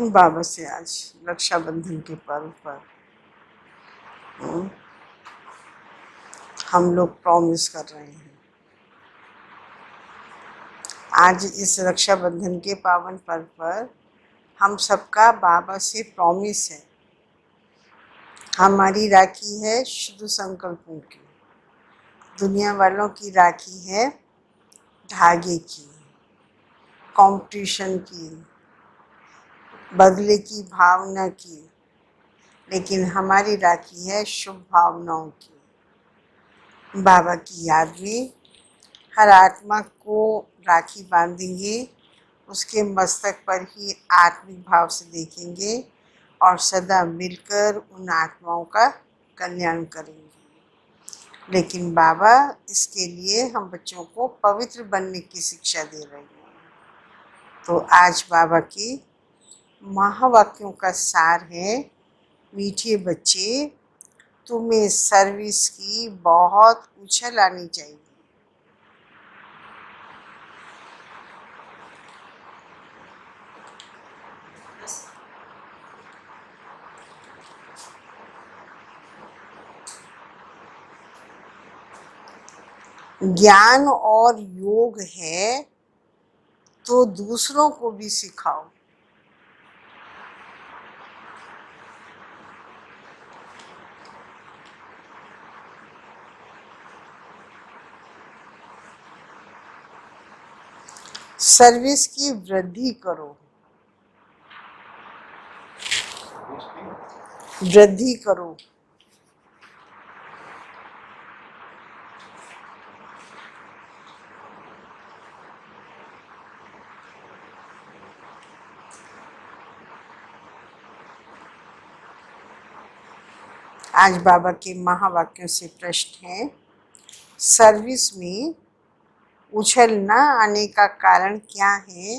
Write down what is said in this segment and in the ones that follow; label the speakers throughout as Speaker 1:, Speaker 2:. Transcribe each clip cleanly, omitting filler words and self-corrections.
Speaker 1: बाबा से आज रक्षाबंधन के पर्व पर हम लोग प्रॉमिस कर रहे हैं। आज इस रक्षाबंधन के पावन पर्व पर हम सबका बाबा से प्रॉमिस है। हमारी राखी है शुद्ध संकल्पों की, दुनिया वालों की राखी है धागे की, कंपटीशन की, बदले की भावना की, लेकिन हमारी राखी है शुभ भावनाओं की। बाबा की याद में हर आत्मा को राखी बांधेंगे, उसके मस्तक पर ही आत्मिक भाव से देखेंगे और सदा मिलकर उन आत्माओं का कल्याण करेंगे। लेकिन बाबा इसके लिए हम बच्चों को पवित्र बनने की शिक्षा दे रहे हैं। तो आज बाबा के महावाक्यों का सार है, मीठे बच्चे, तुम्हें सर्विस की बहुत उछल आनी चाहिए। ज्ञान और योग है तो दूसरों को भी सिखाओ। सर्विस की वृद्धि करो, वृद्धि करो। आज बाबा के महावाक्यों से प्रश्न है, सर्विस में उछल न आने का कारण क्या है?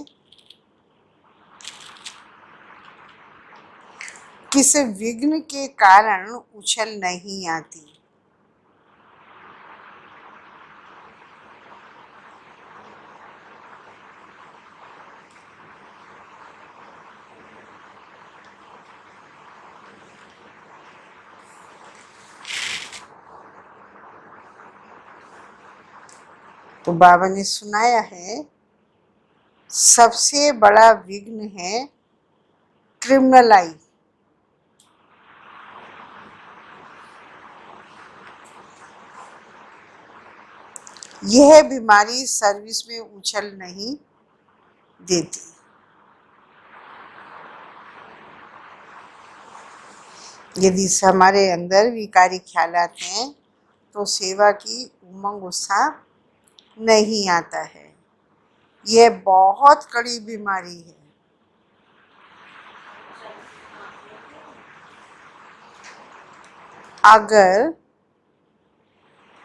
Speaker 1: किस विघ्न के कारण उछल नहीं आती? तो बाबा ने सुनाया है, सबसे बड़ा विघ्न है क्रिमिनल आई। यह बीमारी सर्विस में उछल नहीं देती। यदि हमारे अंदर विकारी ख्यालात हैं तो सेवा की उमंग उत्साह नहीं आता है। यह बहुत कड़ी बीमारी है। अगर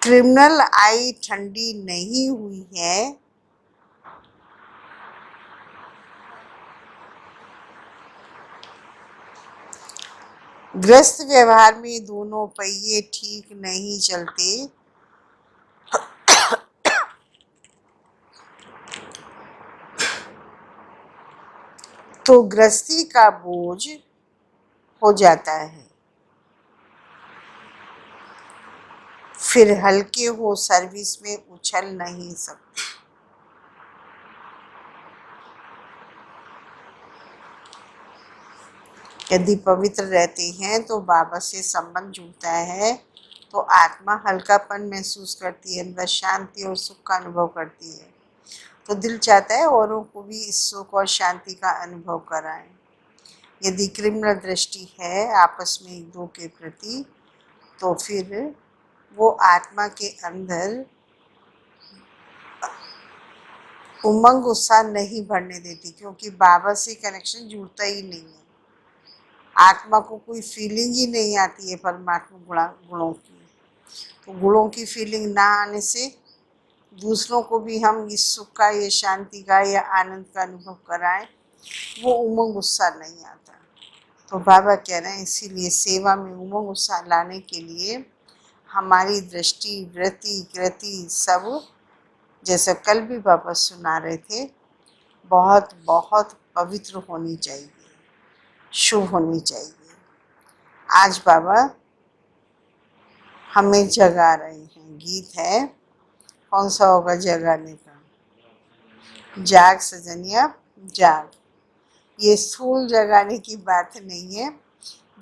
Speaker 1: क्रिमिनल आई ठंडी नहीं हुई है ग्रस्त व्यवहार में दोनों पहिए ठीक नहीं चलते तो गृहस्थी का बोझ हो जाता है। फिर हल्के हो सर्विस में उछल नहीं सकते। यदि पवित्र रहते हैं तो बाबा से संबंध जुड़ता है तो आत्मा हल्कापन महसूस करती है, अंदर शांति और सुख का अनुभव करती है। तो दिल चाहता है औरों को भी इस सुख और शांति का अनुभव कराएं। यदि क्रिमिनल दृष्टि है आपस में एक दो के प्रति, तो फिर वो आत्मा के अंदर उमंग उत्साह नहीं बढ़ने देती, क्योंकि बाबा से कनेक्शन जुड़ता ही नहीं है। आत्मा को कोई फीलिंग ही नहीं आती है परमात्मा गुणों की। तो गुणों की फीलिंग ना आने से दूसरों को भी हम इस सुख का, ये शांति का या आनंद का अनुभव कराएं, वो उमंग उत्साह नहीं आता। तो बाबा कह रहे हैं, इसीलिए सेवा में उमंग उत्साह लाने के लिए हमारी दृष्टि, वृत्ति, कृति सब, जैसे कल भी बाबा सुना रहे थे, बहुत बहुत पवित्र होनी चाहिए। शुभ होनी चाहिए। आज बाबा हमें जगा रहे हैं। गीत है, कौन सा होगा जगाने का? जाग सजनिया जाग। ये स्थूल जगाने की बात नहीं है,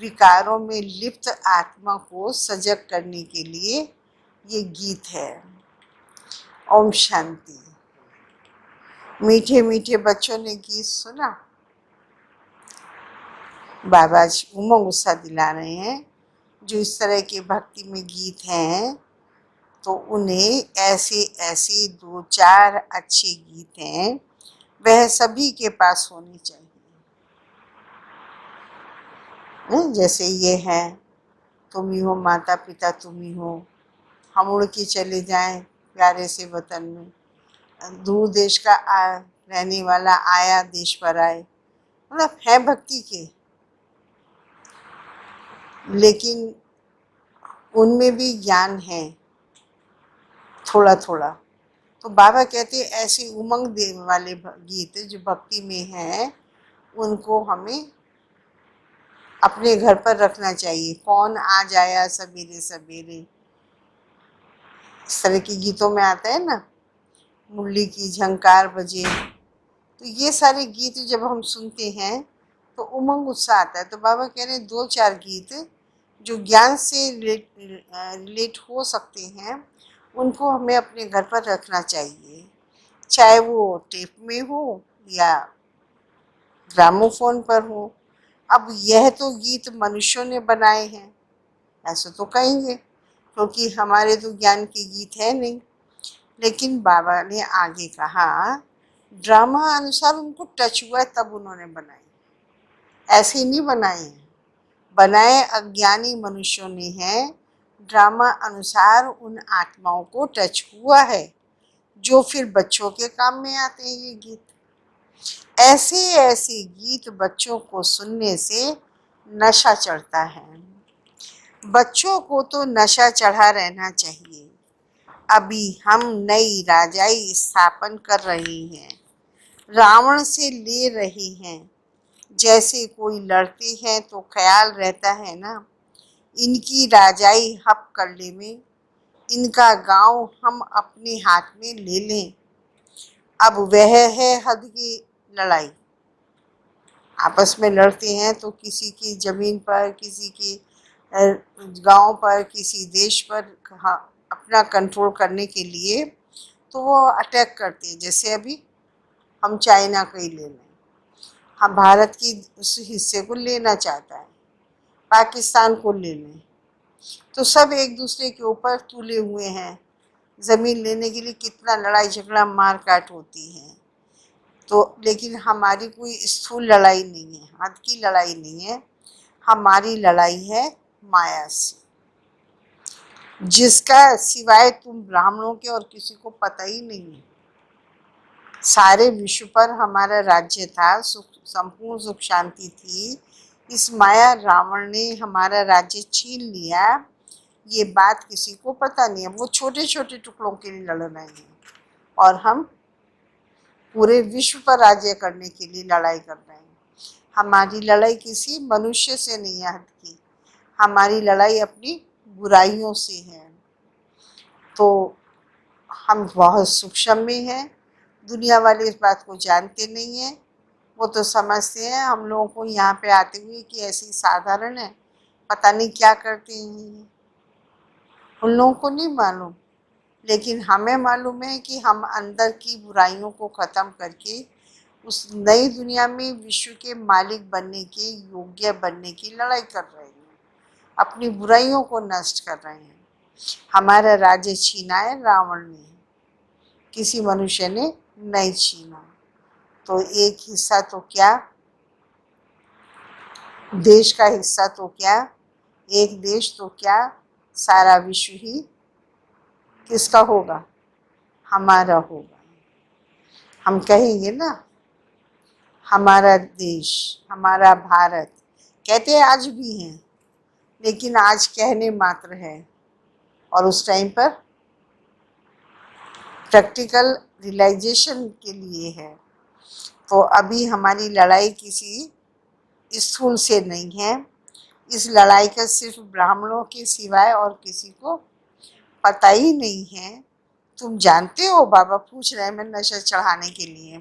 Speaker 1: विकारों में लिप्त आत्मा को सजग करने के लिए ये गीत है। ओम शांति। मीठे मीठे बच्चों ने गीत सुना। बाबा आज उमंग उत्साह दिला रहे हैं। जो इस तरह के भक्ति में गीत हैं तो उन्हें ऐसे ऐसे 2-4 अच्छे गीत हैं, वह सभी के पास होने चाहिए। जैसे ये है, तुम ही हो माता पिता, तुम ही हो, हम उड़ के चले जाएं प्यारे से वतन में, दूर देश का रहने वाला आया देश पर आए। मतलब है भक्ति के, लेकिन उनमें भी ज्ञान है थोड़ा थोड़ा। तो बाबा कहते हैं ऐसे उमंग देने वाले गीत जो भक्ति में हैं, उनको हमें अपने घर पर रखना चाहिए। कौन आ जाया सवेरे सवेरे, इस तरह के गीतों में आता है ना, मुरली की झंकार बजे। तो ये सारे गीत जब हम सुनते हैं तो उमंग उत्साह आता है। तो बाबा कह रहे हैं 2-4 गीत जो ज्ञान से रिलेट हो सकते हैं, उनको हमें अपने घर पर रखना चाहिए, चाहे वो टेप में हो या ग्रामोफोन पर हो। अब यह तो गीत मनुष्यों ने बनाए हैं, ऐसे तो कहेंगे, क्योंकि हमारे तो ज्ञान के गीत है नहीं। लेकिन बाबा ने आगे कहा, ड्रामा अनुसार उनको टच हुआ तब उन्होंने बनाए, ऐसे ही नहीं बनाए हैं। बनाए अज्ञानी मनुष्यों ने हैं। ड्रामा अनुसार उन आत्माओं को टच हुआ है, जो फिर बच्चों के काम में आते हैं ये गीत। ऐसे ऐसे गीत बच्चों को सुनने से नशा चढ़ता है। बच्चों को तो नशा चढ़ा रहना चाहिए। अभी हम नई राजाई स्थापन कर रहे हैं, रावण से ले रहे हैं। जैसे कोई लड़ते हैं तो ख्याल रहता है ना, इनकी राजाई हप कर ले में, इनका गांव हम अपने हाथ में ले लें। अब वह है हद की लड़ाई। आपस में लड़ते हैं तो किसी की जमीन पर, किसी की गांव पर, किसी देश पर अपना कंट्रोल करने के लिए तो वो अटैक करते हैं। जैसे अभी हम चाइना को ही ले लें, हम भारत की उस हिस्से को लेना चाहता है, पाकिस्तान को ले लें, तो सब एक दूसरे के ऊपर तुले हुए हैं। ज़मीन लेने के लिए कितना लड़ाई झगड़ा मार काट होती है। तो लेकिन हमारी कोई स्थूल लड़ाई नहीं है, हद की लड़ाई नहीं है, हमारी लड़ाई है माया से, जिसका सिवाय तुम ब्राह्मणों के और किसी को पता ही नहीं है। सारे विश्व पर हमारा राज्य था, सुख, संपूर्ण सुख शांति थी। इस माया रावण ने हमारा राज्य छीन लिया, ये बात किसी को पता नहीं है। वो छोटे छोटे टुकड़ों के लिए लड़ रहे हैं और हम पूरे विश्व पर राज्य करने के लिए लड़ाई कर रहे हैं। हमारी लड़ाई किसी मनुष्य से नहीं है हद की, हमारी लड़ाई अपनी बुराइयों से है। तो हम बहुत सूक्ष्म में हैं। दुनिया वाले इस बात को जानते नहीं हैं। वो तो समझते हैं हम लोगों को यहाँ पे आते हुए कि ऐसी साधारण है, पता नहीं क्या करते हैं, उन लोगों को नहीं मालूम। लेकिन हमें मालूम है कि हम अंदर की बुराइयों को ख़त्म करके उस नई दुनिया में विश्व के मालिक बनने के योग्य बनने की लड़ाई कर रहे हैं, अपनी बुराइयों को नष्ट कर रहे हैं। हमारा राज्य छीना है रावण ने, किसी मनुष्य ने नहीं छीना। तो एक हिस्सा तो क्या, देश का हिस्सा तो क्या, एक देश तो क्या, सारा विश्व ही किसका होगा? हमारा होगा। हम कहेंगे ना हमारा देश, हमारा भारत, कहते हैं आज भी हैं, लेकिन आज कहने मात्र है और उस टाइम पर प्रैक्टिकल रियलाइजेशन के लिए है। तो अभी हमारी लड़ाई किसी स्थूल से नहीं है। इस लड़ाई का सिर्फ ब्राह्मणों के सिवाय और किसी को पता ही नहीं है। तुम जानते हो, बाबा पूछ रहे हैं मैं नशा चढ़ाने के लिए,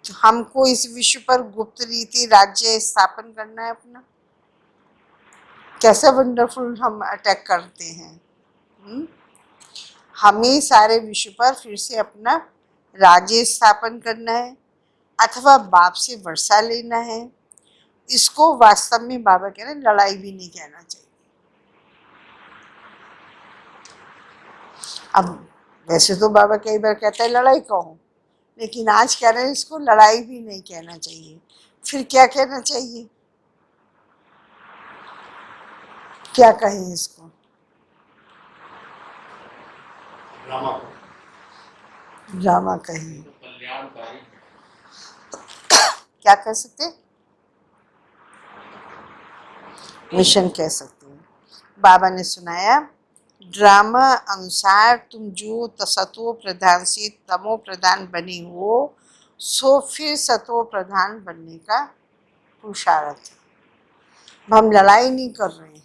Speaker 1: तो हमको इस विश्व पर गुप्त रीति राज्य स्थापन करना है अपना। कैसा वंडरफुल हम अटैक करते हैं। हमें सारे विश्व पर फिर से अपना राज्य स्थापन करना है अथवा बाप से वर्षा लेना है। इसको वास्तव में बाबा कह रहे हैं लड़ाई भी नहीं कहना चाहिए। अब वैसे तो बाबा कई बार कहता है लड़ाई कहो, लेकिन आज कह रहे हैं इसको लड़ाई भी नहीं कहना चाहिए। फिर क्या कहना चाहिए? क्या कहें इसको? ड्रामा कहें, क्या कह सकते? मिशन कह सकते हैं। बाबा ने सुनाया, ड्रामा अनुसार तुम जो सतो प्रधान से तमो प्रधान बने हो, सो फिर सतो प्रधान बनने का पुरुषार्थ है। हम लड़ाई नहीं कर रहे हैं,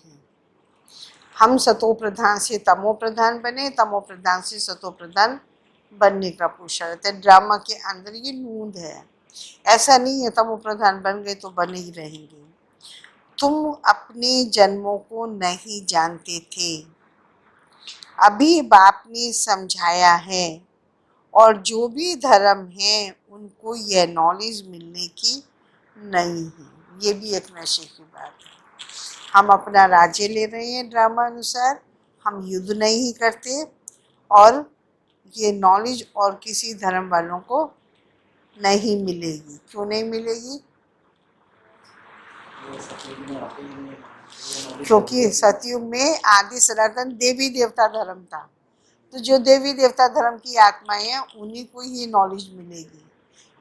Speaker 1: हम सतो प्रधान से तमो प्रधान बने, तमो प्रधान से सतो प्रधान बनने का पुरुषार्थ है। ड्रामा के अंदर ये नूंद है। ऐसा नहीं है तमो प्रधान बन गए तो बने ही रहेंगे। तुम अपने जन्मों को नहीं जानते थे, अभी बाप ने समझाया है, और जो भी धर्म है उनको यह नॉलेज मिलने की नहीं है। ये भी एक नशे की बात है। हम अपना राज्य ले रहे हैं ड्रामा अनुसार, हम युद्ध नहीं करते, और ये नॉलेज और किसी धर्म वालों को नहीं मिलेगी। क्यों नहीं मिलेगी? क्योंकि सतयुग में आदि सनातन देवी देवता धर्म था, तो जो देवी देवता धर्म की आत्माएं हैं उन्हीं को ही नॉलेज मिलेगी।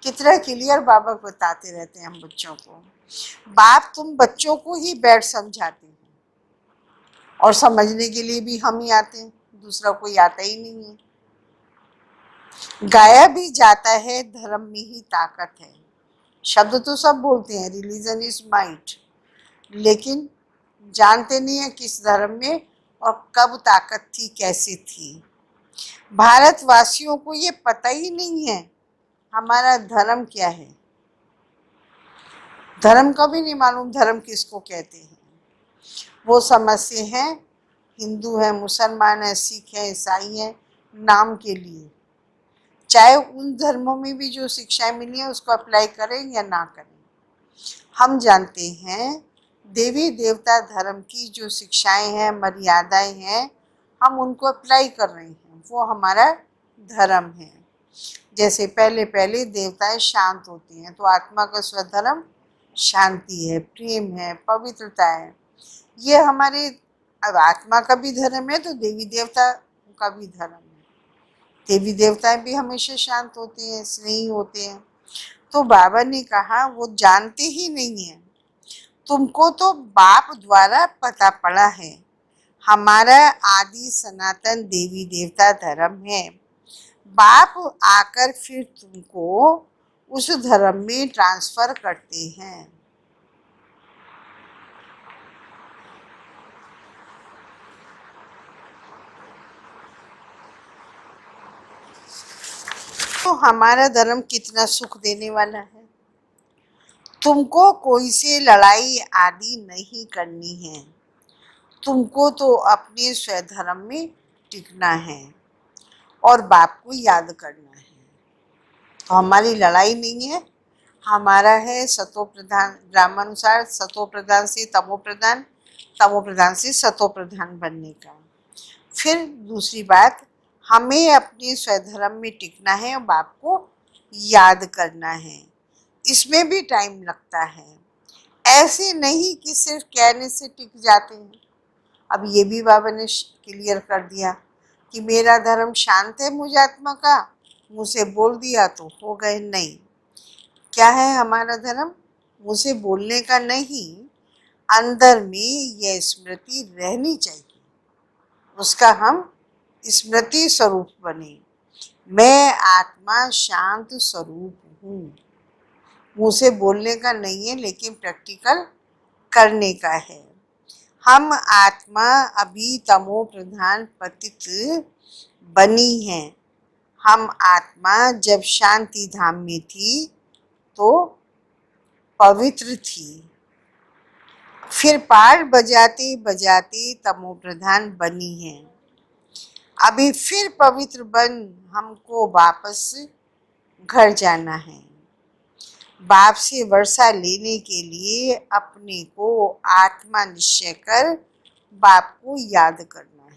Speaker 1: कितना क्लियर बाबा बताते रहते हैं हम बच्चों को। बाप तुम बच्चों को ही बैठ समझाते हैं, और समझने के लिए भी हम ही आते हैं, दूसरा कोई आता ही नहीं है। गाया भी जाता है धर्म में ही ताकत है। शब्द तो सब बोलते हैं, रिलीजन इज माइट, लेकिन जानते नहीं है किस धर्म में और कब ताकत थी, कैसी थी। भारतवासियों को ये पता ही नहीं है हमारा धर्म क्या है। धर्म का भी नहीं मालूम धर्म किसको कहते हैं। वो समझते हैं हिंदू है, मुसलमान है, सिख है, ईसाई है, नाम के लिए। चाहे उन धर्मों में भी जो शिक्षाएं मिली हैं उसको अप्लाई करें या ना करें, हम जानते हैं देवी देवता धर्म की जो शिक्षाएं हैं, मर्यादाएं हैं, हम उनको अप्लाई कर रहे हैं। वो हमारा धर्म है। जैसे पहले पहले देवताएं शांत होती हैं, तो आत्मा का स्वधर्म शांति है, प्रेम है, पवित्रता है। ये हमारे अब आत्मा का भी धर्म है, तो देवी देवता का भी धर्म है। देवी देवताएं भी हमेशा शांत होते हैं, स्नेही होते हैं। तो बाबा ने कहा वो जानते ही नहीं है। तुमको तो बाप द्वारा पता पड़ा है हमारा आदि सनातन देवी देवता धर्म है। बाप आकर फिर तुमको उस धर्म में ट्रांसफर करते हैं। तो हमारा धर्म कितना सुख देने वाला है। तुमको कोई से लड़ाई आदि नहीं करनी है, तुमको तो अपने स्वधर्म में टिकना है और बाप को याद करना है। तो हमारी लड़ाई नहीं है, हमारा है सतो प्रधान, ग्रामानुसार सतो प्रधान से तमो प्रधान, तमो प्रधान से सतो प्रधान बनने का। फिर दूसरी बात, हमें अपने स्वधर्म में टिकना है और बाप को याद करना है। इसमें भी टाइम लगता है, ऐसे नहीं कि सिर्फ कहने से टिक जाते हैं। अब ये भी बाबा ने क्लियर कर दिया कि मेरा धर्म शांत है मुझ आत्मा का, मुँह से बोल दिया तो हो गए। नहीं, क्या है हमारा धर्म? मुँह से बोलने का नहीं, अंदर में यह स्मृति रहनी चाहिए, उसका हम स्मृति स्वरूप बने। मैं आत्मा शांत स्वरूप हूँ, मुंह से बोलने का नहीं है, लेकिन प्रैक्टिकल करने का है। हम आत्मा अभी तमो प्रधान पतित बनी है। हम आत्मा जब शांति धाम में थी तो पवित्र थी, फिर पार बजाते बजाते तमो प्रधान बनी है। अभी फिर पवित्र बन हमको वापस घर जाना है। बाप से वर्षा लेने के लिए अपने को आत्मा निश्चय कर बाप को याद करना है।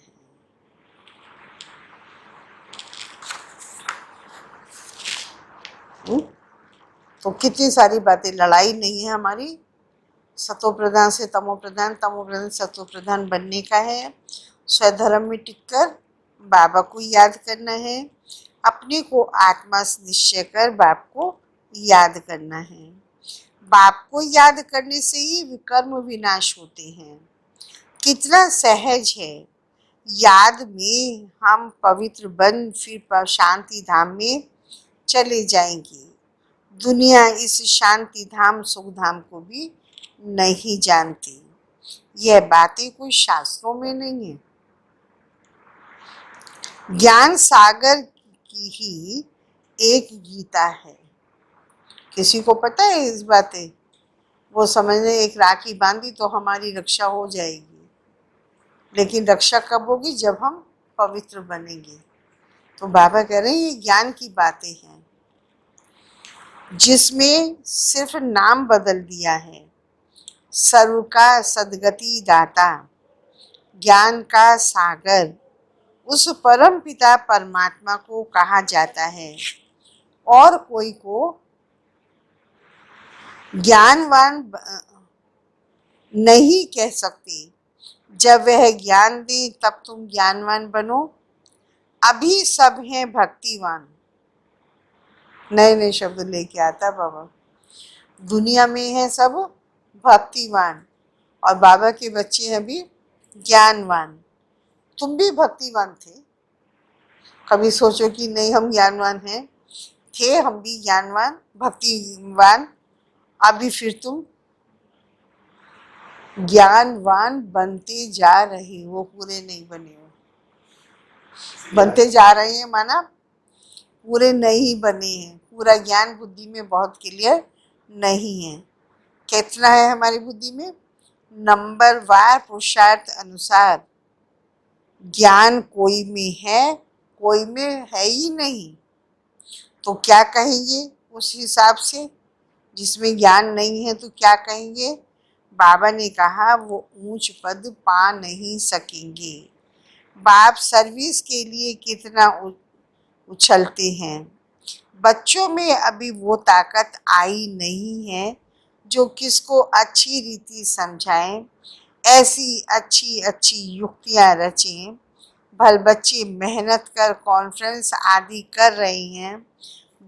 Speaker 1: तो कितनी सारी बातें, लड़ाई नहीं है हमारी। सतो प्रधान से तमो प्रधान, तमो प्रधान सतो प्रधान बनने का है। स्वधर्म में टिककर बाबा को याद करना है। अपने को आत्मा से निश्चय कर बाप को याद करना है। बाप को याद करने से ही विकर्म विनाश होते हैं। कितना सहज है। याद में हम पवित्र बन फिर शांति धाम में चले जाएंगे। दुनिया इस शांति धाम सुख धाम को भी नहीं जानती। यह बातें कोई शास्त्रों में नहीं है। ज्ञान सागर की ही एक गीता है। किसी को पता है इस बातें? वो समझने एक राखी बांधी तो हमारी रक्षा हो जाएगी, लेकिन रक्षा कब होगी? जब हम पवित्र बनेंगे। तो बाबा कह रहे हैं ये ज्ञान की बातें हैं, जिसमें सिर्फ नाम बदल दिया है। सर्व का सदगति दाता, ज्ञान का सागर, उस परम पिता परमात्मा को कहा जाता है। और कोई को ज्ञानवान नहीं कह सकते। जब वह ज्ञान दे तब तुम ज्ञानवान बनो। अभी सब हैं भक्तिवान। नए नए शब्द लेके आता बाबा। दुनिया में है सब भक्तिवान और बाबा के बच्चे हैं भी ज्ञानवान। तुम भी भक्तिवान थे। कभी सोचो कि नहीं हम ज्ञानवान हैं? थे हम भी ज्ञानवान भक्तिवान। अभी फिर तुम ज्ञानवान बनते जा रहे हो, पूरे नहीं बने हो। बनते जा रहे हैं माना पूरे नहीं बने हैं। पूरा ज्ञान बुद्धि में बहुत क्लियर नहीं है। कितना है हमारी बुद्धि में? नंबर वार पुरुषार्थ अनुसार ज्ञान कोई में है, कोई में है ही नहीं। तो क्या कहेंगे उस हिसाब से? जिसमें ज्ञान नहीं है तो क्या कहेंगे? बाबा ने कहा वो ऊंच पद पा नहीं सकेंगे। बाप सर्विस के लिए कितना उछलते हैं। बच्चों में अभी वो ताकत आई नहीं है जो किसको अच्छी रीति समझाएं, ऐसी अच्छी अच्छी युक्तियां रचें। भल बच्चे मेहनत कर कॉन्फ्रेंस आदि कर रहे हैं।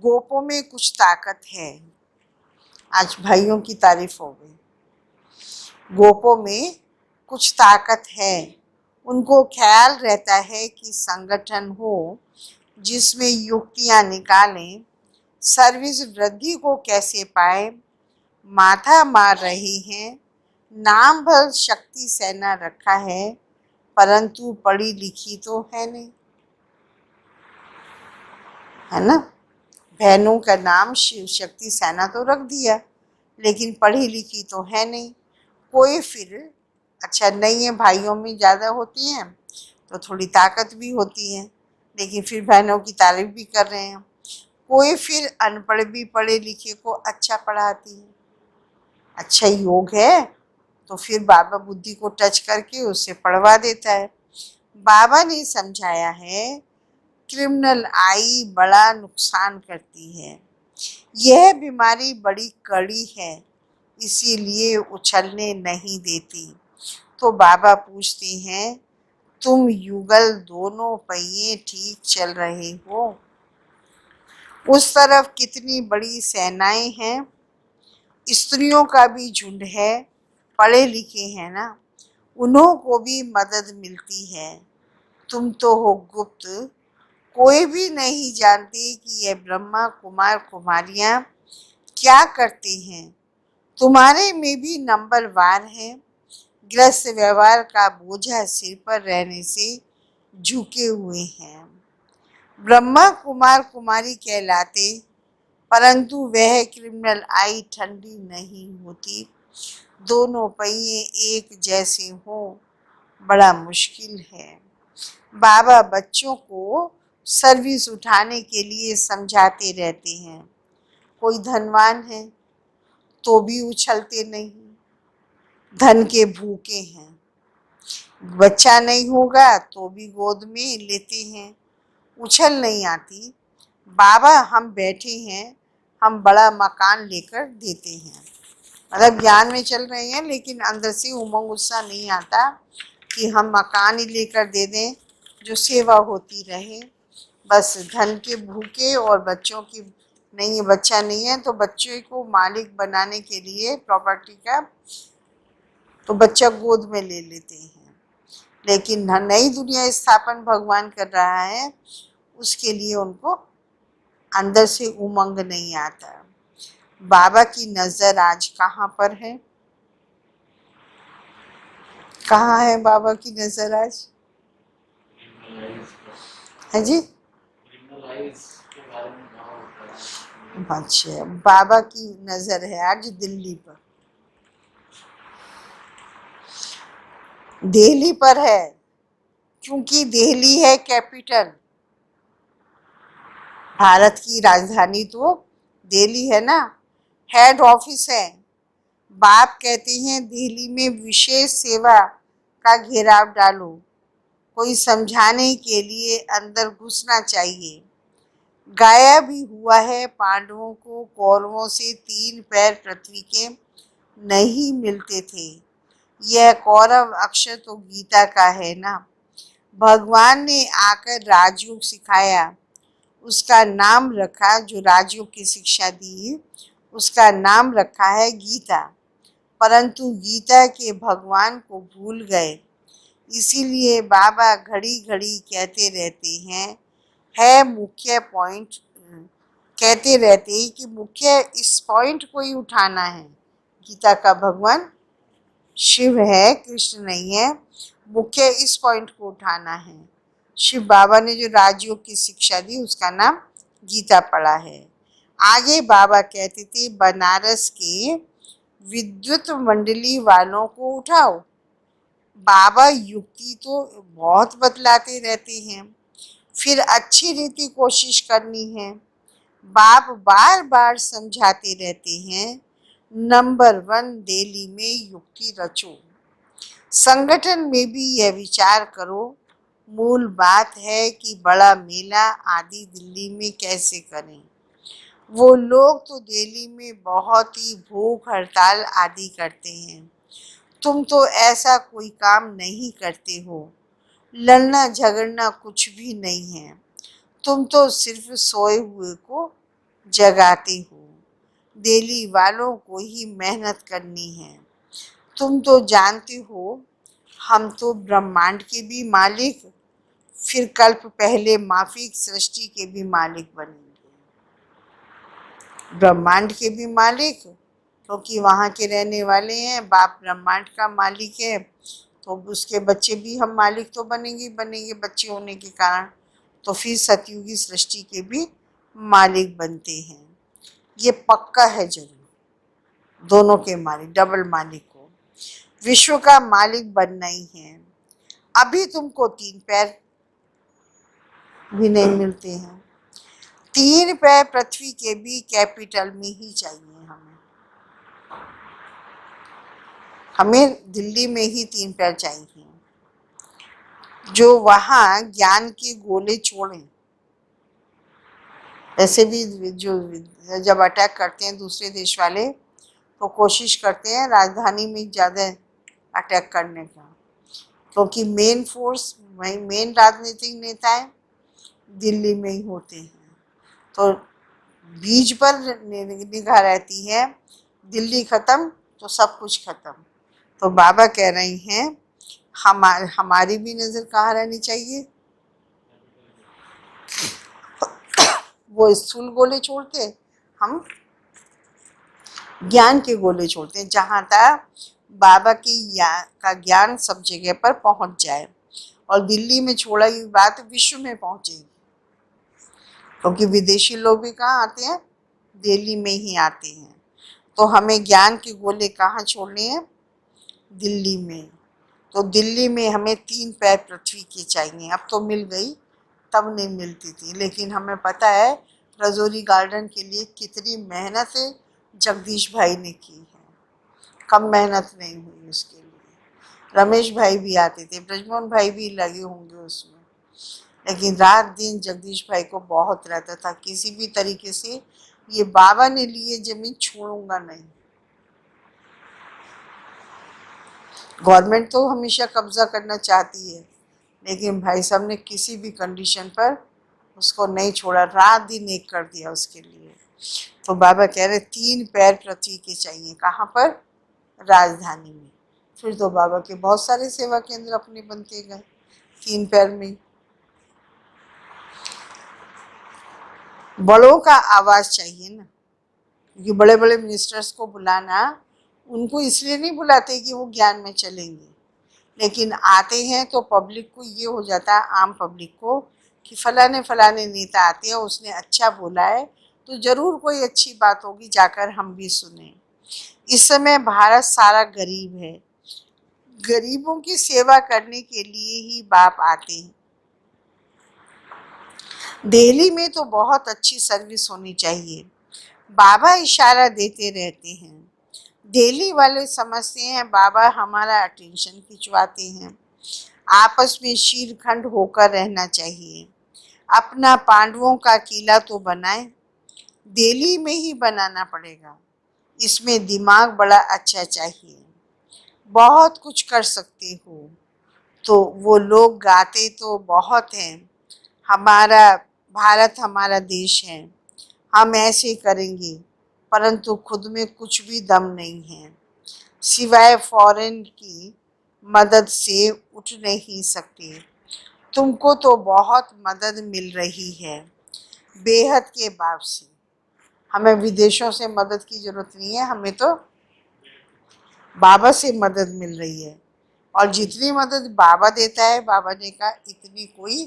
Speaker 1: गोपों में कुछ ताकत है। आज भाइयों की तारीफ हो गई। गोपों में कुछ ताकत है। उनको ख्याल रहता है कि संगठन हो जिसमें युक्तियां निकालें, सर्विस वृद्धि को कैसे पाए। माथा मार रही हैं। नाम भर शक्ति सेना रखा है, परंतु पढ़ी लिखी तो है नहीं, है ना। बहनों का नाम शिव शक्ति सेना तो रख दिया, लेकिन पढ़ी लिखी तो है नहीं। कोई फिर अच्छा नहीं है, भाइयों में ज़्यादा होती हैं तो थोड़ी ताकत भी होती है, लेकिन फिर बहनों की तारीफ भी कर रहे हैं। कोई फिर अनपढ़ भी पढ़े लिखे को अच्छा पढ़ाती है। अच्छा योग है तो फिर बाबा बुद्धि को टच करके उससे पढ़वा देता है। बाबा ने समझाया है क्रिमिनल आई बड़ा नुकसान करती है। यह बीमारी बड़ी कड़ी है, इसीलिए उछलने नहीं देती। तो बाबा पूछते हैं तुम युगल दोनों पहिए ठीक चल रहे हो? उस तरफ कितनी बड़ी सेनाएं हैं। स्त्रियों का भी झुंड है, पढ़े लिखे हैं ना, उन्हों को भी मदद मिलती है। तुम तो हो गुप्त, कोई भी नहीं जानते कि यह ब्रह्मा कुमार कुमारियां क्या करते हैं? तुम्हारे में भी नंबर वार है। ग्रस्त व्यवहार का बोझा सिर पर रहने से झुके हुए हैं। ब्रह्मा कुमार कुमारी कहलाते, परंतु वह क्रिमिनल आई ठंडी नहीं होती। दोनों पहिए एक जैसे हों, बड़ा मुश्किल है। बाबा बच्चों को सर्विस उठाने के लिए समझाते रहते हैं। कोई धनवान है तो भी उछलते नहीं, धन के भूखे हैं। बच्चा नहीं होगा तो भी गोद में लेते हैं, उछल नहीं आती। बाबा हम बैठे हैं, हम बड़ा मकान लेकर देते हैं। मतलब ज्ञान में चल रहे हैं, लेकिन अंदर से उमंग उत्साह नहीं आता कि हम मकान ही लेकर दे दें, जो सेवा होती रहे। बस धन के भूखे और बच्चों की नहीं है, बच्चा नहीं है तो बच्चे को मालिक बनाने के लिए प्रॉपर्टी का, तो बच्चा गोद में ले लेते हैं। लेकिन नई दुनिया स्थापन भगवान कर रहा है, उसके लिए उनको अंदर से उमंग नहीं आता। बाबा की नजर आज कहाँ पर है? कहाँ है बाबा की नजर आज? है जी? अच्छा, बाबा की नजर है आज दिल्ली पर, दिल्ली पर है, क्योंकि दिल्ली है कैपिटल। भारत की राजधानी तो दिल्ली है ना, हेड ऑफिस है। बाप कहते हैं दिल्ली में विशेष सेवा का घेराव डालो, कोई समझाने के लिए अंदर घुसना चाहिए। गाया भी हुआ है पांडवों को कौरवों से 3 पैर पृथ्वी के नहीं मिलते थे। यह कौरव अक्षर तो गीता का है ना। भगवान ने आकर राजयोग सिखाया, उसका नाम रखा, जो राजयोग की शिक्षा दी उसका नाम रखा है गीता। परंतु गीता के भगवान को भूल गए। इसीलिए बाबा घड़ी घड़ी कहते रहते हैं, है मुख्य पॉइंट, कहते रहते हैं कि मुख्य इस पॉइंट को ही उठाना है। गीता का भगवान शिव है, कृष्ण नहीं है। मुख्य इस पॉइंट को उठाना है। शिव बाबा ने जो राजयोग की शिक्षा दी उसका नाम गीता पढ़ा है। आगे बाबा कहते थे बनारस के विद्युत मंडली वालों को उठाओ। बाबा युक्ति तो बहुत बतलाते रहते हैं, फिर अच्छी रीति कोशिश करनी है। बाप बार बार समझाते रहते हैं, नंबर 1 दिल्ली में युक्ति रचो। संगठन में भी यह विचार करो। मूल बात है कि बड़ा मेला आदि दिल्ली में कैसे करें। वो लोग तो दिल्ली में बहुत ही भूख हड़ताल आदि करते हैं, तुम तो ऐसा कोई काम नहीं करते हो। लड़ना झगड़ना कुछ भी नहीं है, तुम तो सिर्फ सोए हुए को जगाते हो। दिल्ली वालों को ही मेहनत करनी है। तुम तो जानते हो हम तो ब्रह्मांड के भी मालिक, फिर कल्प पहले माफिक सृष्टि के भी मालिक बनेंगे। ब्रह्मांड के भी मालिक, क्योंकि वहाँ के रहने वाले हैं। बाप ब्रह्मांड का मालिक है, तो उसके बच्चे भी हम मालिक तो बनेंगे बनेंगे बच्चे होने के कारण। तो फिर सतयुगी सृष्टि के भी मालिक बनते हैं। ये पक्का है जरूर, दोनों के मालिक, डबल मालिक को। विश्व का मालिक बनना ही है। अभी तुमको 3 पैर भी नहीं मिलते हैं। 3 पैर पृथ्वी के भी कैपिटल में ही चाहिए हमें। हमें दिल्ली में ही 3 पैर चाहिए, जो वहाँ ज्ञान के गोले छोड़ें। ऐसे भी जो जब अटैक करते हैं दूसरे देश वाले, तो कोशिश करते हैं राजधानी में ज़्यादा अटैक करने का, क्योंकि मेन फोर्स वही मेन राजनीतिक नेताएं दिल्ली में ही होते हैं। तो बीज पर निगाह रहती है, दिल्ली खत्म तो सब कुछ खत्म। तो बाबा कह रहे हैं हमारी भी नज़र कहाँ रहनी चाहिए? वो स्थूल गोले छोड़ के हम ज्ञान के गोले छोड़ते हैं, जहाँ तक बाबा का ज्ञान सब जगह पर पहुंच जाए, और दिल्ली में छोड़ा हुई बात विश्व में पहुंचेगी, क्योंकि विदेशी लोग भी कहाँ आते हैं, दिल्ली में ही आते हैं। तो हमें ज्ञान के गोले कहाँ छोड़ने हैं, दिल्ली में। तो दिल्ली में हमें 3 पैर पृथ्वी के चाहिए। अब तो मिल गई, तब नहीं मिलती थी, लेकिन हमें पता है रजौरी गार्डन के लिए कितनी मेहनत जगदीश भाई ने की है, कम मेहनत नहीं हुई उसके लिए। रमेश भाई भी आते थे, ब्रजमोहन भाई भी लगे होंगे उसमें, लेकिन रात दिन जगदीश भाई को बहुत रहता था किसी भी तरीके से ये बाबा ने लिए जमीन छोड़ूंगा नहीं। गवर्नमेंट तो हमेशा कब्जा करना चाहती है, लेकिन भाई साहब ने किसी भी कंडीशन पर उसको नहीं छोड़ा, रात दिन एक कर दिया उसके लिए। तो बाबा कह रहे 3 पैर पृथ्वी के चाहिए, कहाँ पर, राजधानी में। फिर तो बाबा के बहुत सारे सेवा केंद्र अपने बनते गए 3 पैर में। बड़ों का आवाज चाहिए ना, क्योंकि बड़े बड़े मिनिस्टर्स को बुलाना, उनको इसलिए नहीं बुलाते कि वो ज्ञान में चलेंगे, लेकिन आते हैं तो पब्लिक को ये हो जाता है, आम पब्लिक को, कि फलाने फलाने नेता आते हैं, उसने अच्छा बोला है तो जरूर कोई अच्छी बात होगी, जाकर हम भी सुने। इस समय भारत सारा गरीब है, गरीबों की सेवा करने के लिए ही बाप आते हैं। दिल्ली में तो बहुत अच्छी सर्विस होनी चाहिए, बाबा इशारा देते रहते हैं। दिल्ली वाले समझते हैं बाबा हमारा अटेंशन खिंचवाते हैं, आपस में शीरखंड होकर रहना चाहिए। अपना पांडवों का किला तो बनाए, दिल्ली में ही बनाना पड़ेगा, इसमें दिमाग बड़ा अच्छा चाहिए, बहुत कुछ कर सकते हो। तो वो लोग गाते तो बहुत हैं, हमारा भारत हमारा देश है, हम ऐसे करेंगे, परंतु खुद में कुछ भी दम नहीं है, सिवाय फॉरेन की मदद से उठ नहीं सकते। तुमको तो बहुत मदद मिल रही है बेहद के बाप से, हमें विदेशों से मदद की जरूरत नहीं है, हमें तो बाबा से मदद मिल रही है। और जितनी मदद बाबा देता है, बाबा ने कहा इतनी कोई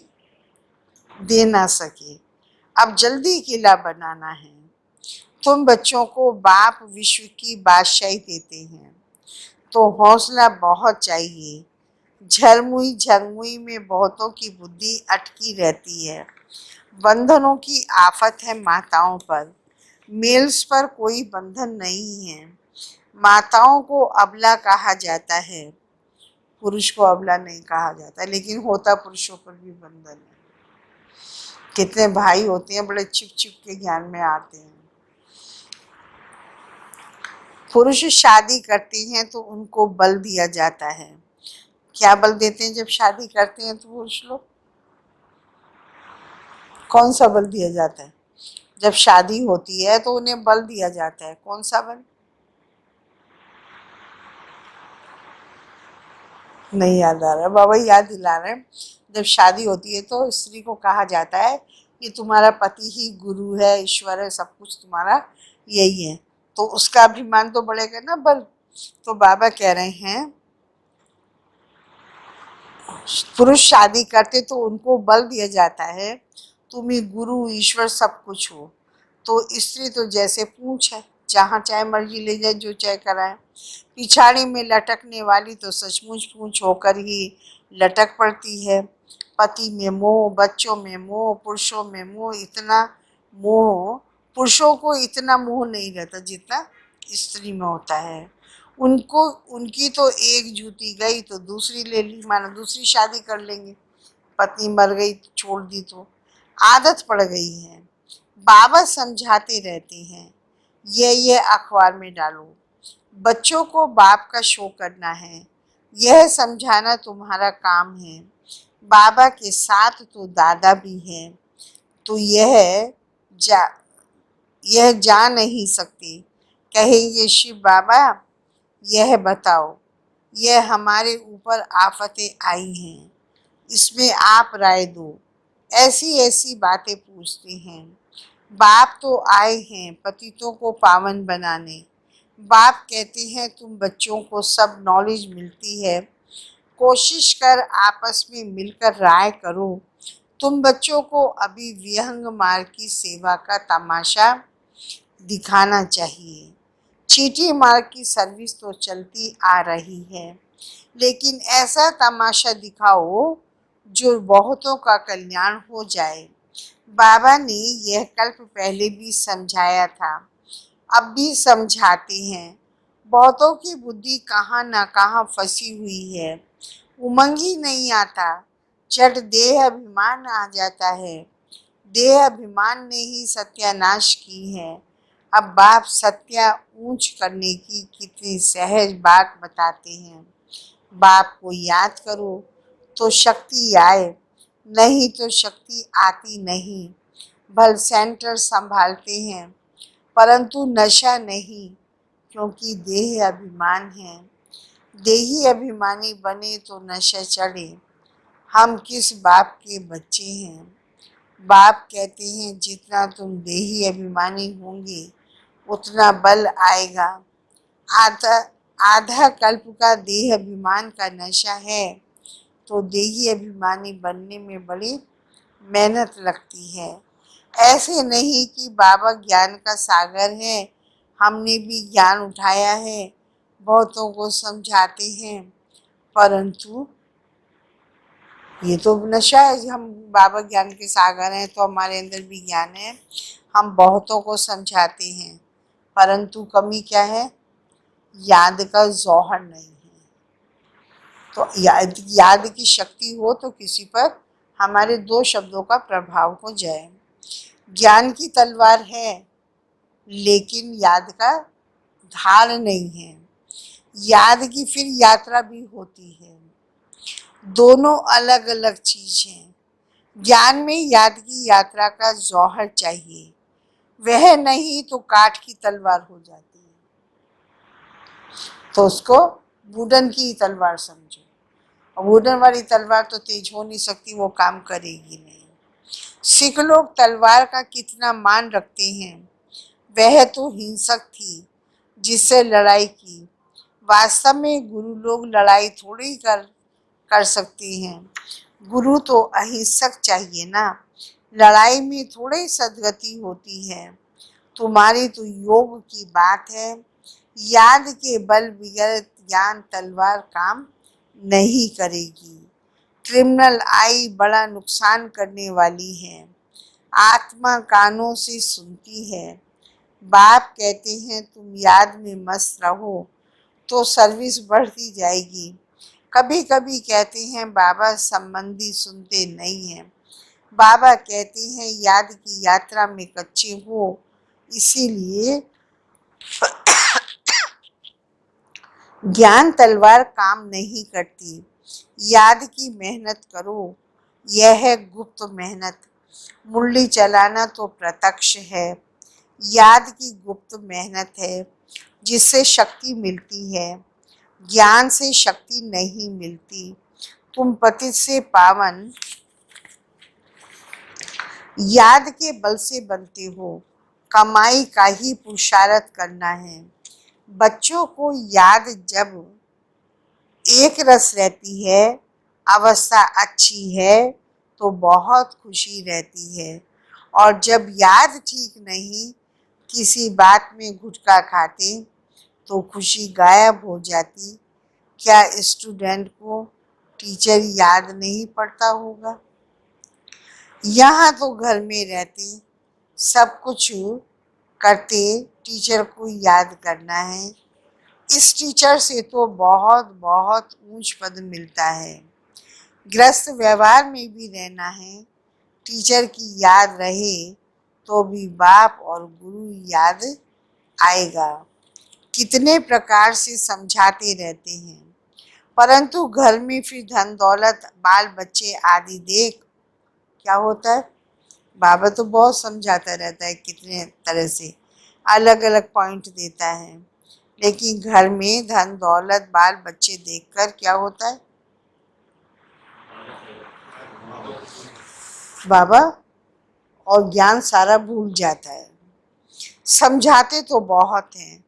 Speaker 1: दे ना सके। अब जल्दी किला बनाना है, तुम बच्चों को बाप विश्व की बादशाही देते हैं, तो हौसला बहुत चाहिए। झरमुई झरमुई में बहुतों की बुद्धि अटकी रहती है, बंधनों की आफत है माताओं पर, मेल्स पर कोई बंधन नहीं है। माताओं को अबला कहा जाता है, पुरुष को अबला नहीं कहा जाता, लेकिन होता पुरुषों पर भी बंधन है। कितने भाई होते हैं बड़े छिप छिप के ज्ञान में आते हैं। पुरुष शादी करते हैं तो उनको बल दिया जाता है, क्या बल देते हैं जब शादी करते हैं तो पुरुष लोग, कौन सा बल दिया जाता है? जब शादी होती है तो उन्हें बल दिया जाता है, कौन सा बल? नहीं याद आ रहा, बाबा याद दिला रहे हैं। जब शादी होती है तो स्त्री को कहा जाता है कि तुम्हारा पति ही गुरु है, ईश्वर है, सब कुछ तुम्हारा यही है, तो उसका अभिमान तो बढ़ेगा ना, बल। तो बाबा कह रहे हैं पुरुष शादी करते तो उनको बल दिया जाता है, तुम ही गुरु ईश्वर सब कुछ हो। तो स्त्री तो जैसे पूंछ है, जहाँ चाहे मर्जी ले जाए, जो चाहे कराए। पिछाड़ी में लटकने वाली तो सचमुच पूंछ होकर ही लटक पड़ती है। पति में मोह, बच्चों में मोह, पुरुषों में मोह, इतना मोह, पुरुषों को इतना मोह नहीं रहता जितना स्त्री में होता है। उनको, उनकी तो एक जूती गई तो दूसरी ले ली, मानो दूसरी शादी कर लेंगे, पत्नी मर गई छोड़ दी तो आदत पड़ गई है। बाबा समझाते रहते हैं ये अखबार में डालो, बच्चों को बाप का शो करना है, यह समझाना तुम्हारा काम है। बाबा के साथ तो दादा भी हैं, तो जा यह जा नहीं सकते, कहेंगे शिव बाबा यह बताओ, यह हमारे ऊपर आफतें आई हैं, इसमें आप राय दो। ऐसी ऐसी बातें पूछते हैं। बाप तो आए हैं पतितों को पावन बनाने, बाप कहते हैं तुम बच्चों को सब नॉलेज मिलती है, कोशिश कर आपस में मिलकर राय करो। तुम बच्चों को अभी विहंग मार्ग की सेवा का तमाशा दिखाना चाहिए। चीटी मार्ग की सर्विस तो चलती आ रही है, लेकिन ऐसा तमाशा दिखाओ जो बहुतों का कल्याण हो जाए। बाबा ने यह कल्प पहले भी समझाया था, अब भी समझाते हैं। बहुतों की बुद्धि कहाँ न कहाँ फंसी हुई है। उमंग ही नहीं आता, झट देह अभिमान आ जाता है। देह अभिमान ने ही सत्यानाश की है। अब बाप सत्या ऊंच करने की कितनी सहज बात बताते हैं। बाप को याद करो तो शक्ति आए, नहीं तो शक्ति आती नहीं। भल सेंटर संभालते हैं, परंतु नशा नहीं, क्योंकि देह अभिमान है। देही अभिमानी बने तो नशा चढ़े। हम किस बाप के बच्चे हैं? बाप कहते हैं जितना तुम देही अभिमानी होंगे उतना बल आएगा। आधा आधा कल्प का देह अभिमान का नशा है, तो देही अभिमानी बनने में बड़ी मेहनत लगती है। ऐसे नहीं कि बाबा ज्ञान का सागर है, हमने भी ज्ञान उठाया है, बहुतों को समझाते हैं, परंतु ये तो नशा है। हम बाबा ज्ञान के सागर हैं तो हमारे अंदर भी ज्ञान है, हम बहुतों को समझाते हैं, परंतु कमी क्या है? याद का जौहर नहीं है। तो याद की शक्ति हो तो किसी पर हमारे दो शब्दों का प्रभाव हो जाए। ज्ञान की तलवार है, लेकिन याद का धार नहीं है। याद की फिर यात्रा भी होती है, दोनों अलग अलग चीज हैं। ज्ञान में याद की यात्रा का जौहर चाहिए, वह नहीं तो काठ की तलवार हो जाती है। तो उसको वुडन की तलवार समझो। वुडन वाली तलवार तो तेज हो नहीं सकती, वो काम करेगी नहीं। सिख लोग तलवार का कितना मान रखते हैं। वह तो हिंसक थी जिससे लड़ाई की। वास्तव में गुरु लोग लड़ाई थोड़ी कर सकते हैं। गुरु तो अहिंसक चाहिए ना। लड़ाई में थोड़ी सदगति होती है। तुम्हारी तो योग की बात है। याद के बल बगैर ज्ञान तलवार काम नहीं करेगी। क्रिमिनल आई बड़ा नुकसान करने वाली है। आत्मा कानों से सुनती है। बाप कहते हैं तुम याद में मस्त रहो तो सर्विस बढ़ती जाएगी। कभी कभी कहते हैं बाबा संबंधी सुनते नहीं हैं। बाबा कहते हैं याद की यात्रा में कच्चे हो, इसीलिए ज्ञान तलवार काम नहीं करती। याद की मेहनत करो, यह है गुप्त मेहनत। मुरली चलाना तो प्रत्यक्ष है, याद की गुप्त मेहनत है जिससे शक्ति मिलती है। ज्ञान से शक्ति नहीं मिलती। तुम पतित से पावन याद के बल से बनते हो। कमाई का ही पुरुषार्थ करना है। बच्चों को याद जब एक रस रहती है, अवस्था अच्छी है, तो बहुत खुशी रहती है। और जब याद ठीक नहीं, किसी बात में गुटखा खाते तो खुशी गायब हो जाती। क्या स्टूडेंट को टीचर याद नहीं पड़ता होगा? यहाँ तो घर में रहते सब कुछ करते, टीचर को याद करना है। इस टीचर से तो बहुत बहुत ऊंच पद मिलता है। ग्रस्त व्यवहार में भी रहना है। टीचर की याद रहे तो भी बाप और गुरु याद आएगा। कितने प्रकार से समझाते रहते हैं, परंतु घर में फिर धन दौलत बाल बच्चे आदि देख क्या होता है? बाबा तो बहुत समझाता रहता है, कितने तरह से अलग अलग पॉइंट देता है, लेकिन घर में धन दौलत बाल बच्चे देखकर क्या होता है? बाबा और ज्ञान सारा भूल जाता है। समझाते तो बहुत हैं,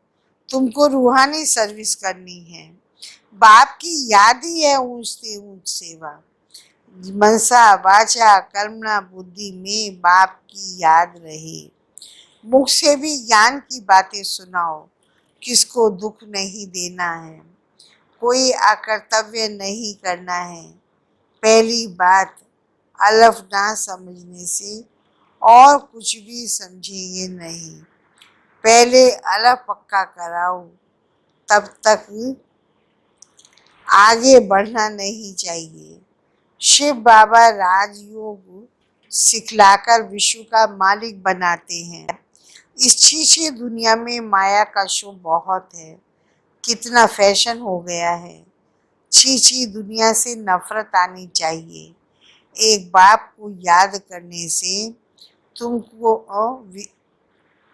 Speaker 1: तुमको रूहानी सर्विस करनी है। बाप की याद ही है ऊंच से ऊंच सेवा। मनसा वाचा कर्मणा बुद्धि में बाप की याद रहे। मुख से भी ज्ञान की बातें सुनाओ, किसको दुख नहीं देना है, कोई अकर्तव्य नहीं करना है। पहली बात, अलफ ना समझने से और कुछ भी समझेंगे नहीं। पहले अलफ पक्का कराओ, तब तक आगे बढ़ना नहीं चाहिए। शिव बाबा राजयोग सिखलाकर विश्व का मालिक बनाते हैं। इस छीछी दुनिया में माया का शो बहुत है। कितना फैशन हो गया है। छीछी दुनिया से नफरत आनी चाहिए। एक बाप को याद करने से तुमको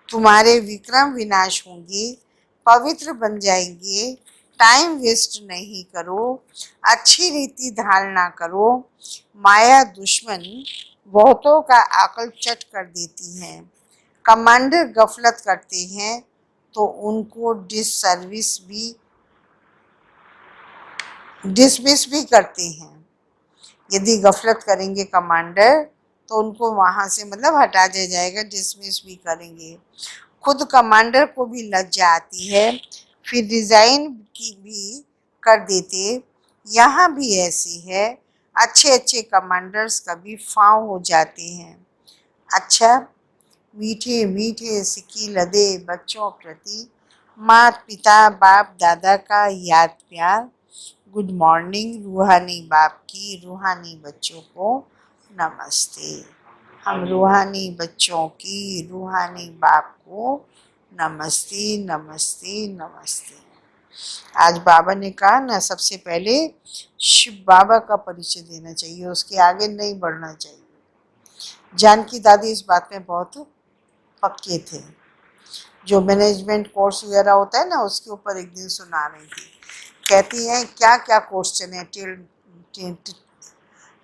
Speaker 1: तुम्हारे विक्रम विनाश होंगे, पवित्र बन जाएंगे। टाइम वेस्ट नहीं करो, अच्छी रीति धारणा करो। माया दुश्मन बहुतों का अकल चट कर देती है। कमांडर गफलत करते हैं तो उनको डिसमिस भी करते हैं। यदि गफलत करेंगे कमांडर तो उनको वहां से मतलब हटा दिया जाएगा, डिसमिस भी करेंगे। खुद कमांडर को भी लज्जा आती है, फिर रिजाइन की भी कर देते। यहाँ भी ऐसी है। अच्छे अच्छे कमांडर्स कभी फांव हो जाते हैं। अच्छा, मीठे मीठे सिक्की लदे बच्चों प्रति माता पिता बाप दादा का याद प्यार। गुड मॉर्निंग रूहानी बाप की रूहानी बच्चों को नमस्ते। हम रूहानी बच्चों की रूहानी बाप को नमस्ते नमस्ते नमस्ते। आज बाबा ने कहा ना, सबसे पहले शिव बाबा का परिचय देना चाहिए, उसके आगे नहीं बढ़ना चाहिए। जानकी दादी इस बात में बहुत पक्के थे। जो मैनेजमेंट कोर्स वगैरह होता है ना, उसके ऊपर एक दिन सुना रही थी। कहती हैं क्या क्या क्वेश्चन है,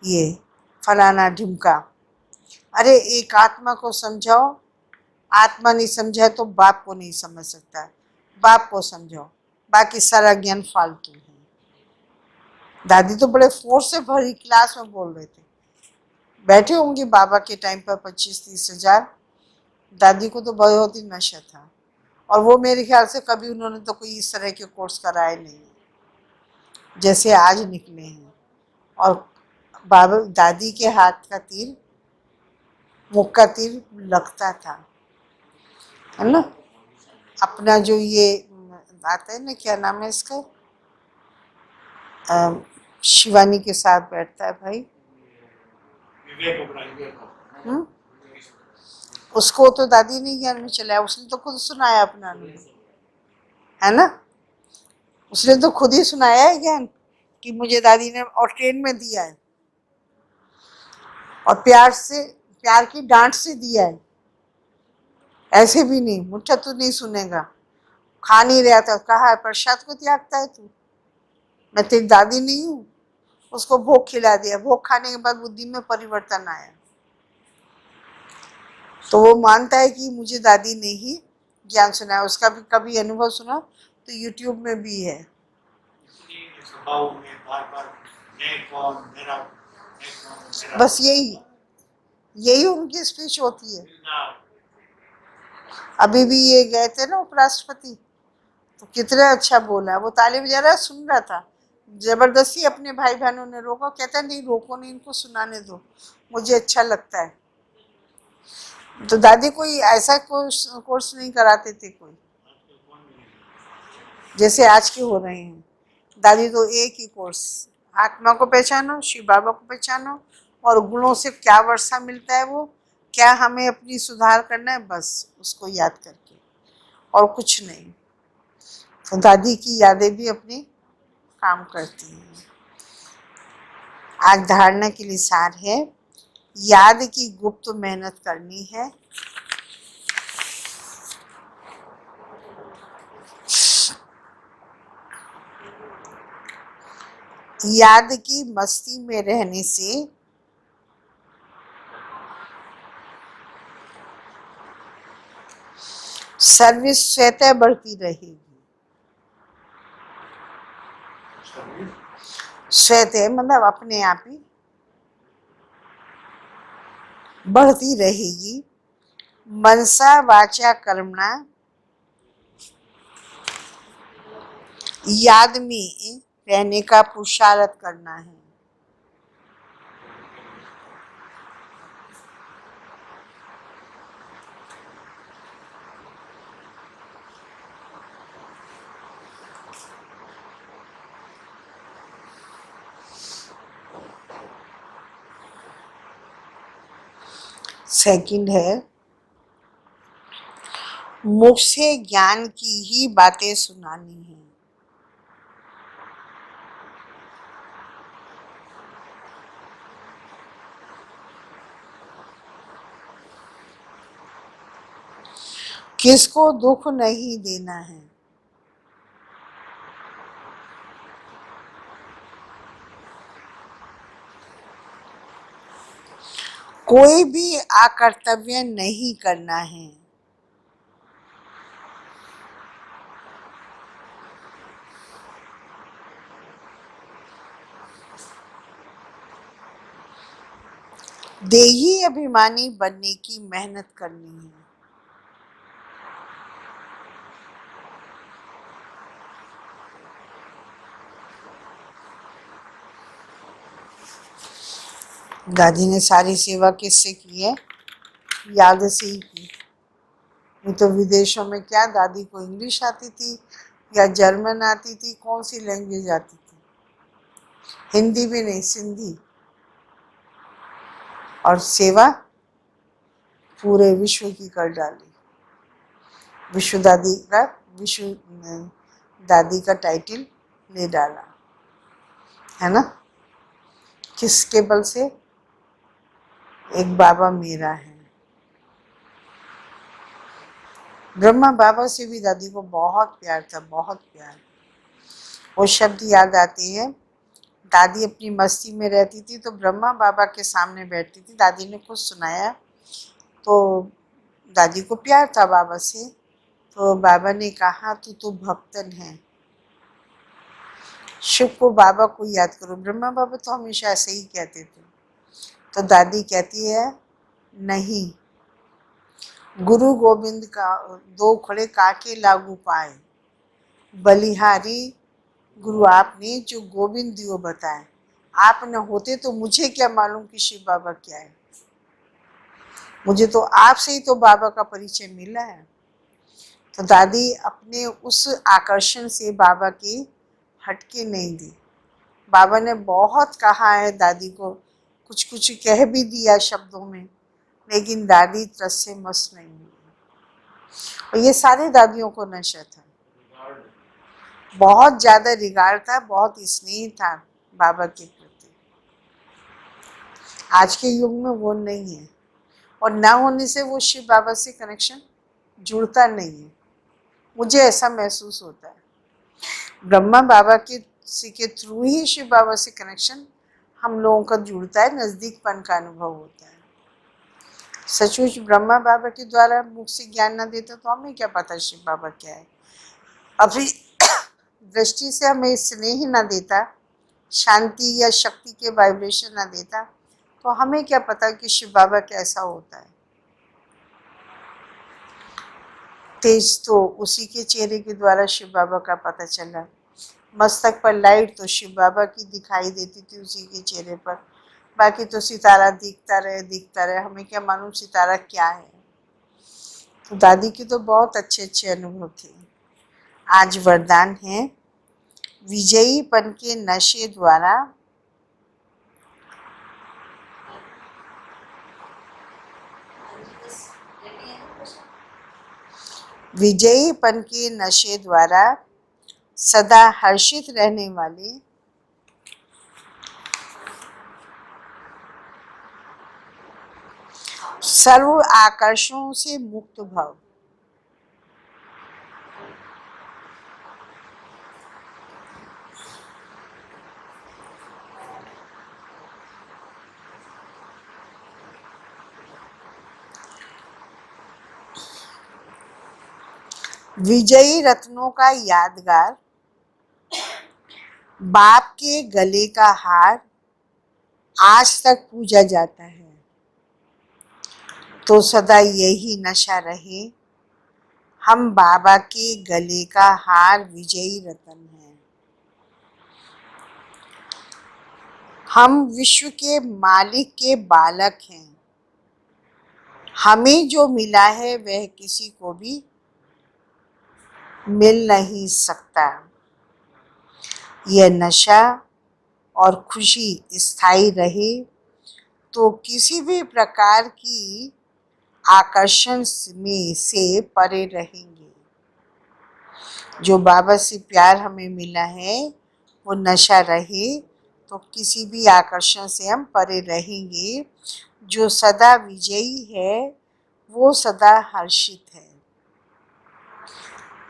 Speaker 1: ये फलाना ढिमका। अरे एक आत्मा को समझाओ, आत्मा नहीं समझा तो बाप को नहीं समझ सकता। बाप को समझाओ, बाकी सारा ज्ञान फालतू है। दादी तो बड़े फोर्स से भरी क्लास में बोल रहे थे। बैठे होंगे बाबा के टाइम पर 25-30 हजार। दादी को तो बहुत ही नशा था, और वो मेरे ख्याल से कभी उन्होंने तो कोई इस तरह के कोर्स कराए नहीं जैसे आज निकले हैं। और बाबा दादी के हाथ का तीर, मुख का तीर लगता था, है ना। अपना जो ये आता है ना, क्या नाम है इसका, शिवानी के साथ बैठता है भाई, उसको तो दादी ने ज्ञान में चलाया, उसने तो खुद सुनाया अपना अनुभव, है ना। उसने तो खुद ही सुनाया है ज्ञान कि मुझे दादी ने और ट्रेन में दिया है, और प्यार की डांट से दिया है। ऐसे भी नहीं मुठ्ठा तू नहीं सुनेगा, खा नहीं रहा था, कहा प्रसाद को त्यागता है तू, मैं तेरी दादी नहीं हूँ। उसको भोग खिला दिया, भोग खाने के बाद बुद्धि में परिवर्तन आया, तो वो मानता है कि मुझे दादी ने ही ज्ञान सुनाया। उसका भी कभी अनुभव सुना तो यूट्यूब में भी है। बस यही उनकी स्पीच होती है। अभी भी ये गए थे ना उपराष्ट्रपति, तो कितना अच्छा बोला, वो ताली बजा रहा सुन रहा था। जबरदस्ती अपने भाई बहनों ने रोका, कहता नहीं रोको नहीं, इनको सुनाने दो, मुझे अच्छा लगता है। तो दादी कोई ऐसा कोर्स नहीं कराते थे कोई जैसे आज के हो रहे हैं। दादी तो एक ही कोर्स, आत्मा को पहचानो, शिव बाबा को पहचानो, और गुणों से क्या वर्षा मिलता है, वो क्या हमें अपनी सुधार करना है, बस उसको याद करके, और कुछ नहीं। तो दादी की यादें भी अपनी काम करती हैं। आज धारणा के लिए सार है, याद की गुप्त मेहनत करनी है। याद की मस्ती में रहने से सर्विस स्वतः बढ़ती रहेगी। स्वतः मतलब अपने आप ही बढ़ती रहेगी। मनसा वाचा कर्मणा याद में रहने का पुरुषार्थ करना है। सेकंड है मुख से ज्ञान की ही बातें सुनानी है। किसको दुख नहीं देना है। कोई भी अकर्तव्य नहीं करना है। देही अभिमानी बनने की मेहनत करनी है। दादी ने सारी सेवा किससे की है? याद से ही की। नहीं तो विदेशों में क्या दादी को इंग्लिश आती थी या जर्मन आती थी, कौन सी लैंग्वेज आती थी? हिंदी भी नहीं, सिंधी। और सेवा पूरे विश्व की कर डाली। विश्व दादी का विश्व दादी का टाइटल ले डाला, है ना? किसके बल से? एक बाबा मेरा है। ब्रह्मा बाबा से भी दादी को बहुत प्यार था, बहुत प्यार। वो शब्द याद आते हैं। दादी अपनी मस्ती में रहती थी तो ब्रह्मा बाबा के सामने बैठती थी। दादी ने कुछ सुनाया तो दादी को प्यार था बाबा से, तो बाबा ने कहा तू तो भक्तन है, शिव को बाबा को याद करो। ब्रह्मा बाबा तो हमेशा ऐसे ही कहते थे। तो दादी कहती है नहीं, गुरु गोविंद का दो खड़े काके लागू पाए, बलिहारी गुरु आपने जो गोविंद दियो बताए। आप न होते तो मुझे क्या मालूम कि शिव बाबा क्या है। मुझे तो आपसे ही तो बाबा का परिचय मिला है। तो दादी अपने उस आकर्षण से बाबा की हटके नहीं दी। बाबा ने बहुत कहा है दादी को, कुछ कुछ कह भी दिया शब्दों में, लेकिन दादी त्रस से मस नहीं हुई। और ये सारे दादियों को नशा था, बहुत ज्यादा रिगार्ड था, बहुत स्नेह था बाबा के प्रति। आज के युग में वो नहीं है, और ना होने से वो शिव बाबा से कनेक्शन जुड़ता नहीं है। मुझे ऐसा महसूस होता है ब्रह्मा बाबा के थ्रू ही शिव बाबा से कनेक्शन हम लोगों का जुड़ता है, नजदीकपन का अनुभव होता है। सचमुच ब्रह्मा बाबा के द्वारा मुख से ज्ञान ना देता तो हमें क्या पता शिव बाबा क्या है। अभी दृष्टि से हमें स्नेह ना देता, शांति या शक्ति के वाइब्रेशन ना देता, तो हमें क्या पता कि शिव बाबा कैसा होता है। तेज तो उसी के चेहरे के द्वारा शिव बाबा का पता चला। मस्तक पर लाइट तो शिव बाबा की दिखाई देती थी उसी के चेहरे पर। बाकी तो सितारा दिखता रहे, हमें क्या मालूम सितारा क्या है। तो दादी के तो बहुत अच्छे अच्छे अनुभव थे। आज वरदान है विजयीपन के नशे द्वारा विजयीपन के नशे द्वारा सदा हर्षित रहने वाले सर्व आकर्षणों से मुक्त भव। विजयी रत्नों का यादगार बाप के गले का हार आज तक पूजा जाता है, तो सदा यही नशा रहे, हम बाबा के गले का हार विजयी रतन हैं। हम विश्व के मालिक के बालक हैं। हमें जो मिला है वह किसी को भी मिल नहीं सकता। यह नशा और खुशी स्थायी रहे तो किसी भी प्रकार की आकर्षण में से परे रहेंगे। जो बाबा से प्यार हमें मिला है वो नशा रहे तो किसी भी आकर्षण से हम परे रहेंगे। जो सदा विजयी है वो सदा हर्षित है।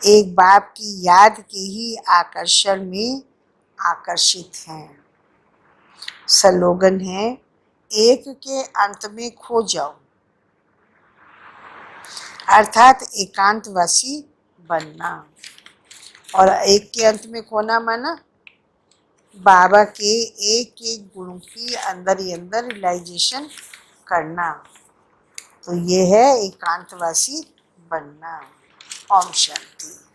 Speaker 1: एक बाप की याद के ही आकर्षण में आकर्षित हैं। स्लोगन है, एक के अंत में खो जाओ, अर्थात एकांतवासी बनना। और एक के अंत में खोना माना बाबा के एक एक गुणों की अंदर ही अंदर रियलाइजेशन करना। तो ये है एकांतवासी बनना। ओम शांति।